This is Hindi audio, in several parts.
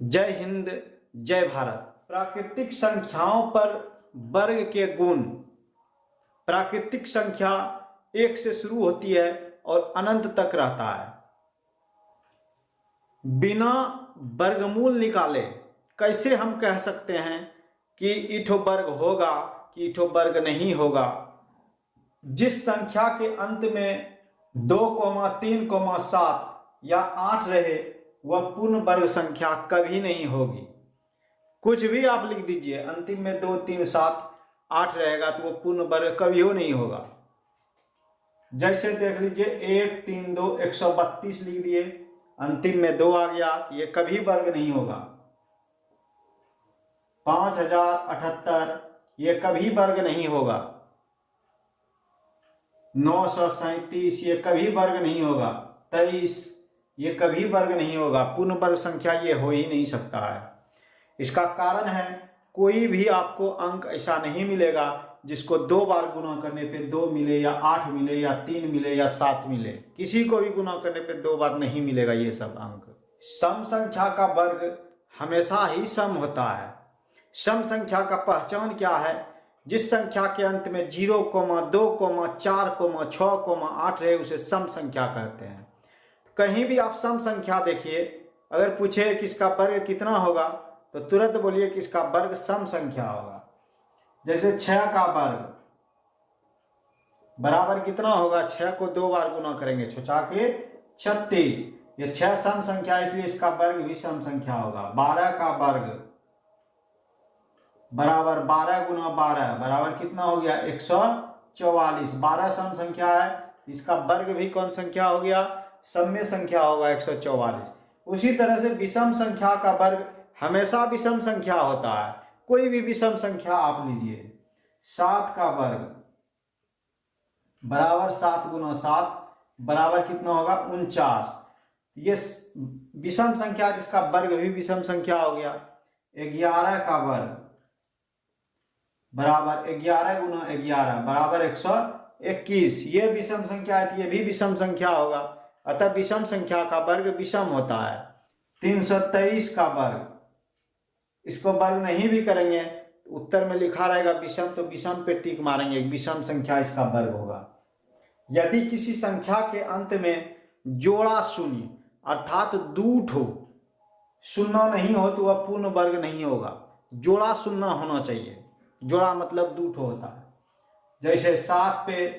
जय हिंद, जय भारत। प्राकृतिक संख्याओं पर वर्ग के गुण। प्राकृतिक संख्या 1 से शुरू होती है और अनंत तक रहता है। बिना वर्गमूल निकाले कैसे हम कह सकते हैं कि इठो वर्ग होगा कि इठो वर्ग नहीं होगा। जिस संख्या के अंत में 2, 3, 7 या 8 रहे वह पूर्ण वर्ग संख्या कभी नहीं होगी। कुछ भी आप लिख दीजिए, अंतिम में 2, 3, 7, 8 रहेगा तो वो पूर्ण वर्ग कभी हो नहीं होगा। जैसे देख लीजिए 1, 3, 2 132 लिख दिए, अंतिम में 2 आ गया तो ये कभी वर्ग नहीं होगा। 5078 ये कभी वर्ग नहीं होगा। 937 ये कभी वर्ग नहीं होगा। 23 ये कभी वर्ग नहीं होगा। पूर्ण वर्ग संख्या ये हो ही नहीं सकता है। इसका कारण है कोई भी आपको अंक ऐसा नहीं मिलेगा जिसको 2 बार गुना करने पे 2 मिले या 8 मिले या 3 मिले या 7 मिले। किसी को भी गुना करने पे 2 बार नहीं मिलेगा ये सब अंक। सम संख्या का वर्ग हमेशा ही सम होता है। सम संख्या का पहचान क्या है? जिस संख्या के अंत में 0, 2, 4, 6, 8 रहे उसे सम संख्या कहते हैं। कहीं भी आप सम संख्या देखिए, अगर पूछे कि इसका वर्ग कितना होगा तो तुरंत बोलिए कि इसका वर्ग सम संख्या होगा। जैसे 6 का वर्ग बराबर कितना होगा? 6 को 2 बार गुना करेंगे, 6 के 36। ये 6 सम संख्या इसलिए इसका वर्ग भी सम संख्या होगा। 12 का वर्ग बराबर 12 गुना 12 बराबर कितना हो गया? 144। 12 सम संख्या है, इसका वर्ग भी कौन संख्या हो गया? सम्य संख्या होगा 144। उसी तरह से विषम संख्या का वर्ग हमेशा विषम संख्या होता है। कोई भी विषम संख्या आप लीजिए, 7 का वर्ग बराबर 7 गुना 7 बराबर कितना होगा? 49। ये विषम संख्या जिसका वर्ग भी विषम संख्या हो गया। 11 का वर्ग बराबर 11 गुना 11 बराबर 121। ये विषम संख्या है, ये भी विषम संख्या होगा। अतः विषम संख्या का वर्ग विषम होता है। 323 का वर्ग, इसको वर्ग नहीं भी करेंगे, उत्तर में लिखा रहेगा विषम, तो विषम पे टिक मारेंगे, विषम संख्या इसका वर्ग होगा। यदि किसी संख्या के अंत में जोड़ा शून्य अर्थात 2 ठो शून्य नहीं हो तो वह पूर्ण वर्ग नहीं होगा। जोड़ा शून्य होना चाहिए। जोड़ा मतलब 2 ठो होता है। जैसे 7 पे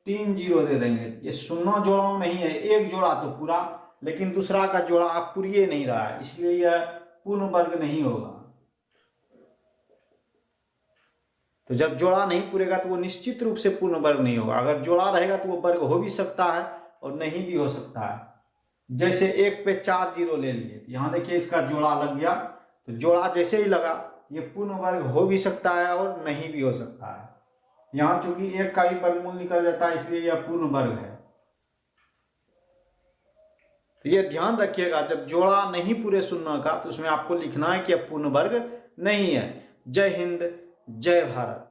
3 0 दे देंगे, ये शून्य जोड़ा नहीं है। एक जोड़ा तो पूरा, लेकिन दूसरा का जोड़ा आप पूरी नहीं रहा है, इसलिए यह पूर्ण वर्ग नहीं होगा। तो जब जोड़ा नहीं पूरेगा तो वो निश्चित रूप से पूर्ण वर्ग नहीं होगा। अगर जोड़ा रहेगा तो वो वर्ग हो भी सकता है और नहीं भी हो सकता है। जैसे 1 पे 4 0 ले लिए, यहाँ देखिए इसका जोड़ा लग गया, तो जोड़ा जैसे ही लगा ये पूर्ण वर्ग हो भी सकता है और नहीं भी हो सकता है। यहाँ चूंकि 1 का भी वर्गमूल निकल जाता है इसलिए यह पूर्ण वर्ग है। तो ये ध्यान रखिएगा, जब जोड़ा नहीं पूरे शून्य का तो उसमें आपको लिखना है कि यह पूर्ण वर्ग नहीं है। जय हिंद, जय भारत।